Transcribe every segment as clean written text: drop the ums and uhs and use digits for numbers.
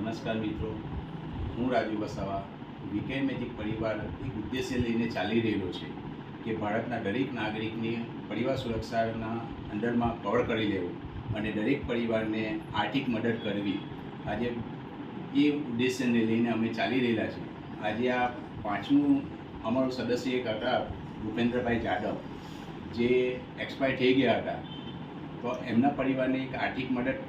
નમસ્કાર મિત્રો, હું રાજુ વસાવા. વીકેન્ડ મેજિક પરિવાર એક ઉદ્દેશ્ય લઈને ચાલી રહેલો છે કે ભારતના દરેક નાગરિકની પરિવાર સુરક્ષાના અંડરમાં કવર કરી લેવું અને દરેક પરિવારને આર્થિક મદદ કરવી. આજે એ ઉદ્દેશ્યને લઈને અમે ચાલી રહેલા છીએ. આજે આ પાંચમું અમારું સદસ્ય એક હતા ભૂપેન્દ્રભાઈ જાદવ, જે એક્સપાયર થઈ ગયા હતા. તો એમના પરિવારને એક આર્થિક મદદ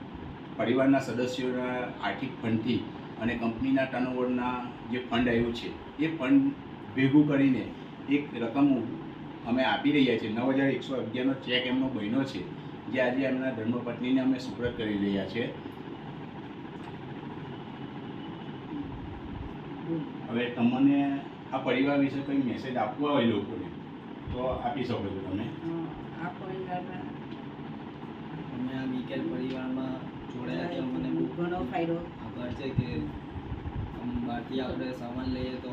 પરિવારના સદસ્યોના આર્થિક ફંડથી અને કંપનીના ટર્નઓવરના જે ફંડ આવ્યું છે એ ફંડ ભેગું કરીને એક રકમ અમે આપી રહ્યા છીએ. 9,111નો ચેક એમનો બન્યો છે, જે આજે એમના ધર્મપત્નીને અમે સુપરત કરી રહ્યા છીએ. હવે તમને આ પરિવાર વિશે કંઈ મેસેજ આપવા હોય લોકોને તો આપી શકો છો તમે. આ પરિવારમાં અમે આ વીકેન્ડ પરિવારમાં જોડાયા છે. મને બહુ ઘણો ફાયદો આભાર છે કે બહારથી આપણે સામાન લઈએ તો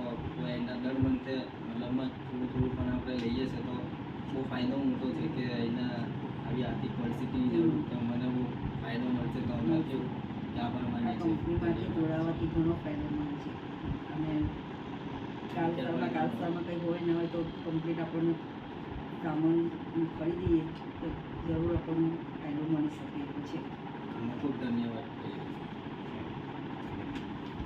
એના દર મંથે મતલબમાં થોડું પણ આપણે લઈએ છીએ તો બહુ ફાયદો મોટો છે કે એના આવી આર્થિક પરિસ્થિતિની જરૂર તો મને બહુ ફાયદો મળશે. તો અમે કેવું કે આભાર માનીએ છીએ. કંપનીમાંથી જોડાવાથી ઘણો ફાયદો મળે છે. અને કાલસામાં કંઈ હોય ન હોય તો કમ્પ્લીટ આપણને સામાન ખરીદીએ તો જરૂર આપણને ફાયદો મળી શકે એવું છે. અમે ખૂબ ધન્યવાદ કહીએ.